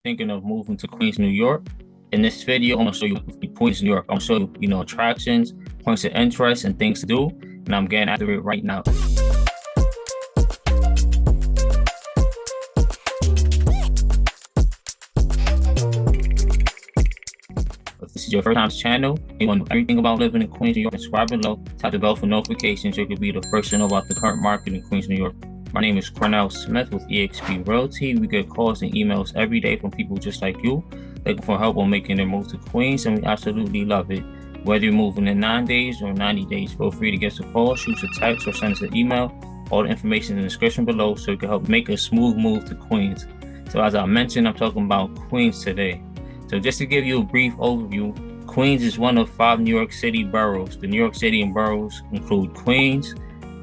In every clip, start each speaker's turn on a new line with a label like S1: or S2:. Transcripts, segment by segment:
S1: thinking of moving to Queens, New York. In this video, I'm gonna show you Queens, New York. I'm gonna show you, attractions, points of interest, and things to do. And I'm getting after it right now. If this is your first time to the channel, you want to know everything about living in Queens, New York, subscribe below, tap the bell for notifications so you can be the first to know about the current market in Queens, New York. My name is Cornell Smith with eXp Realty. We get calls and emails every day from people just like you, looking for help on making their move to Queens, and we absolutely love it. Whether you're moving in 9 days or 90 days, feel free to give us a call, shoot us a text, or send us an email. All the information in the description below so you can help make a smooth move to Queens. So as I mentioned, I'm talking about Queens today. So just to give you a brief overview, Queens is one of 5 New York City boroughs. The New York City and boroughs include Queens,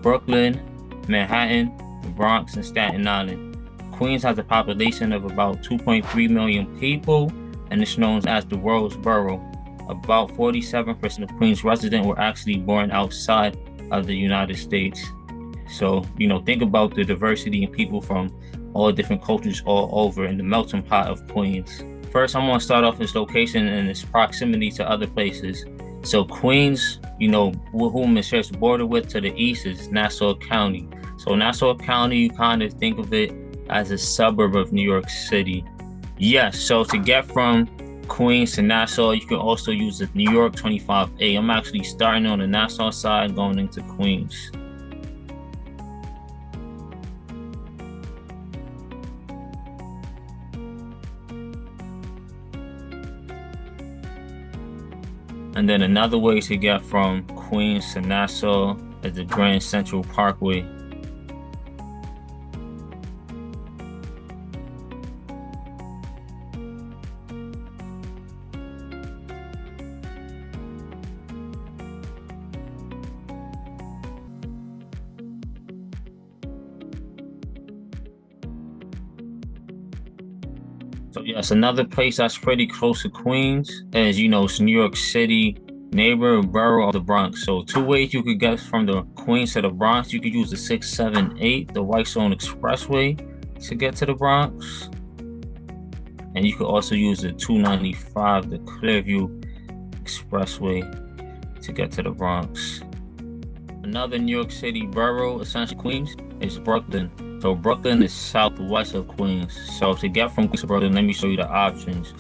S1: Brooklyn, Manhattan, the Bronx, and Staten Island. Queens has a population of about 2.3 million people, and it's known as the world's borough. About 47% of Queens residents were actually born outside of the United States. So, think about the diversity in people from all different cultures all over in the melting pot of Queens. First, I'm going to start off its location and its proximity to other places. So Queens, whom it shares the border with to the east is Nassau County. So Nassau County, you kind of think of it as a suburb of New York City. Yes, so to get from Queens to Nassau, you can also use the New York 25A. I'm actually starting on the Nassau side, going into Queens. And then another way to get from Queens to Nassau is the Grand Central Parkway. So yes, another place that's pretty close to Queens is, it's New York City neighbor borough of the Bronx. So 2 ways you could get from the Queens to the Bronx. You could use the 678, the Whitestone Expressway, to get to the Bronx. And you could also use the 295, the Clearview Expressway, to get to the Bronx. Another New York City borough, essentially Queens, is Brooklyn. So Brooklyn is southwest of Queens. So to get from Queens to Brooklyn, let me show you the options.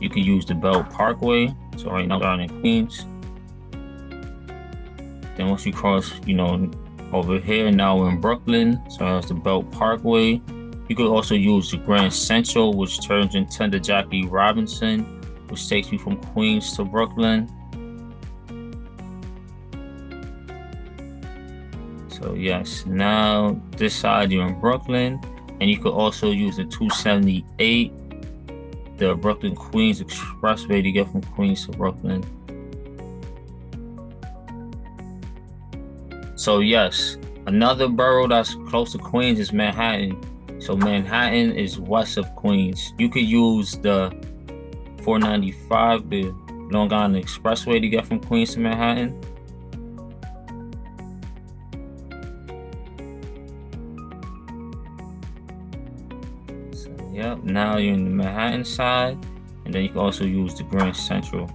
S1: You can use the Belt Parkway. So right now we're in Queens. Then once you cross, over here, now we're in Brooklyn. So that's the Belt Parkway. You could also use the Grand Central, which turns into the Jackie Robinson, which takes you from Queens to Brooklyn. So yes, now this side you're in Brooklyn, and you could also use the 278, the Brooklyn Queens Expressway, to get from Queens to Brooklyn. So yes, another borough that's close to Queens is Manhattan. So Manhattan is west of Queens. You could use the 495, the Long Island Expressway, to get from Queens to Manhattan. Yep, now you're in the Manhattan side, and then you can also use the Grand Central.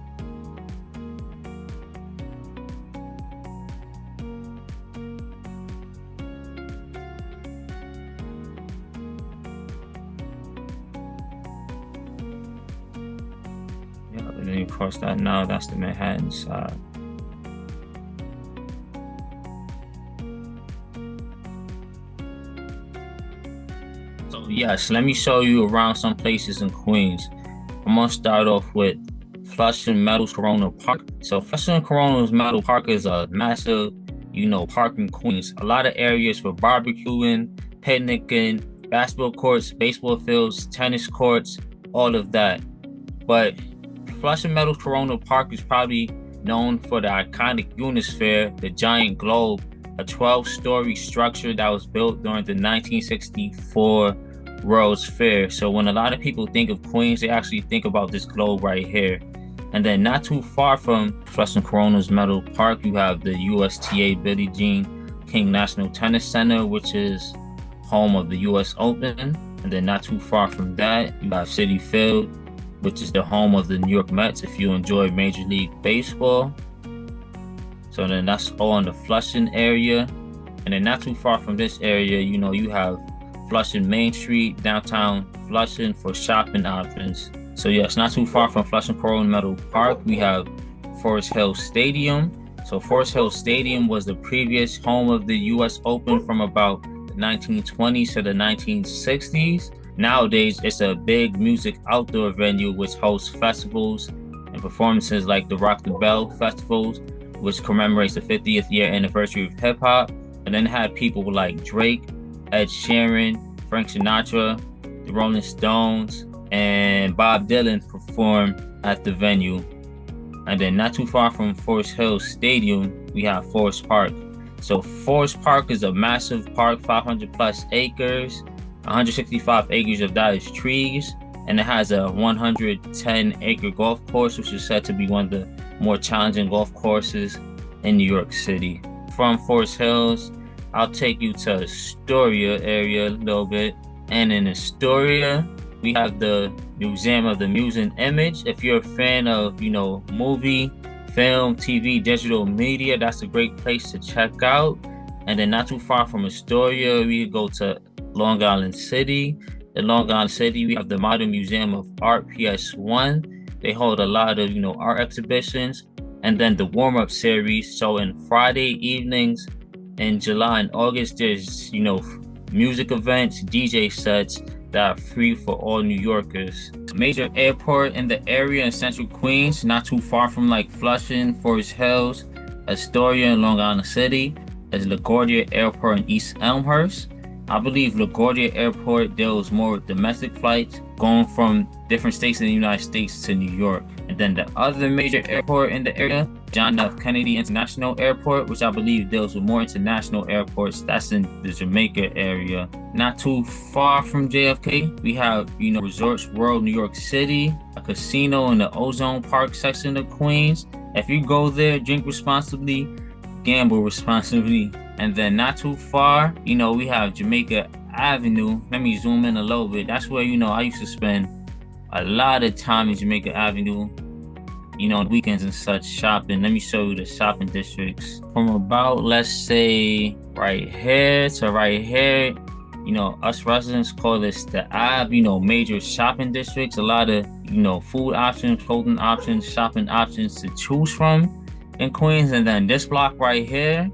S1: Yep, and then you cross that now, that's the Manhattan side. So yes, let me show you around some places in Queens. I'm gonna start off with Flushing Meadows Corona Park. So Flushing Corona Meadows Park is a massive, park in Queens. A lot of areas for barbecuing, picnicking, basketball courts, baseball fields, tennis courts, all of that. But Flushing Meadows Corona Park is probably known for the iconic Unisphere, the giant globe, a 12-story structure that was built during the 1964 World's Fair. So when a lot of people think of Queens, they actually think about this globe right here. And then not too far from Flushing Corona's Meadows Park, you have the USTA Billie Jean King National Tennis Center, which is home of the US Open. And then not too far from that, you have Citi Field, which is the home of the New York Mets if you enjoy Major League Baseball. So then that's all in the Flushing area. And then not too far from this area, you have Flushing Main Street, downtown Flushing for shopping options. So yes, not too far from Flushing Coral Meadow Park, we have Forest Hill Stadium. So Forest Hill Stadium was the previous home of the US Open from about the 1920s to the 1960s. Nowadays, it's a big music outdoor venue which hosts festivals and performances like the Rock the Bell festivals, which commemorates the 50th year anniversary of hip hop. And then had people like Drake, Ed Sheeran, Frank Sinatra, the Rolling Stones, and Bob Dylan perform at the venue. And then not too far from Forest Hill Stadium, we have Forest Park. So Forest Park is a massive park, 500 plus acres, 165 acres of that is trees, and it has a 110 acre golf course, which is said to be one of the more challenging golf courses in New York City. From Forest Hills, I'll take you to Astoria area a little bit. And in Astoria, we have the Museum of the Muse and Image. If you're a fan of, movie, film, TV, digital media, that's a great place to check out. And then not too far from Astoria, we go to Long Island City. In Long Island City, we have the Modern Museum of Art, PS1. They hold a lot of, art exhibitions. And then the warm-up series. So in Friday evenings in July and August, there's, music events, DJ sets that are free for all New Yorkers. Major airport in the area in central Queens, not too far from like Flushing, Forest Hills, Astoria, and Long Island City, is LaGuardia Airport in East Elmhurst. I believe LaGuardia Airport deals more with domestic flights going from different states in the United States to New York. And then the other major airport in the area, John F. Kennedy International Airport, which I believe deals with more international airports. That's in the Jamaica area. Not too far from JFK, we have, Resorts World New York City, a casino in the Ozone Park section of Queens. If you go there, drink responsibly, gamble responsibly. And then not too far, we have Jamaica Avenue. Let me zoom in a little bit. That's where, I used to spend a lot of time in Jamaica Avenue, on weekends and such shopping. Let me show you the shopping districts. From about, let's say, right here to right here, us residents call this the Ave, major shopping districts. A lot of, food options, clothing options, shopping options to choose from in Queens. And then this block right here,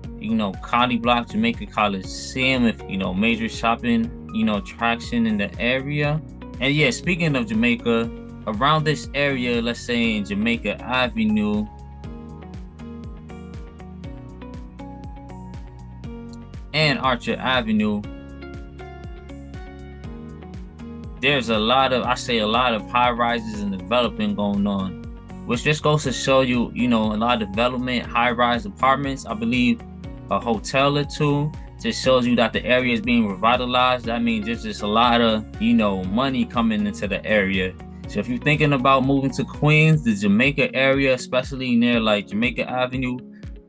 S1: County Block, Jamaica Coliseum, if, major shopping, attraction in the area. And yeah, speaking of Jamaica, around this area, let's say in Jamaica Avenue, and Archer Avenue, there's a lot of high rises and development going on, which just goes to show you, a lot of development, high rise apartments. I believe a hotel or two. Just shows you that the area is being revitalized. That means there's just a lot of, money coming into the area. So if you're thinking about moving to Queens, the Jamaica area, especially near like Jamaica Avenue,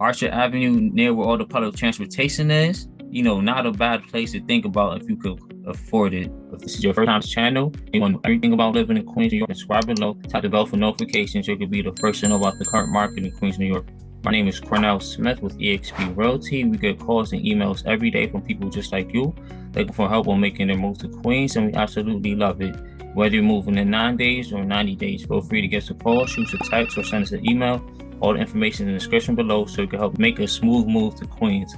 S1: Archer Avenue, near where all the public transportation is, not a bad place to think about if you could afford it. If this is your first time to the channel, you want to know everything about living in Queens, New York, subscribe below, tap the bell for notifications so you can be the first to know about the current market in Queens, New York. My name is Cornell Smith with eXp Realty. We get calls and emails every day from people just like you, looking for help on making their move to Queens, and we absolutely love it. Whether you're moving in 9 days or 90 days, feel free to give us a call, shoot us a text, or send us an email. All the information in the description below so you can help make a smooth move to Queens.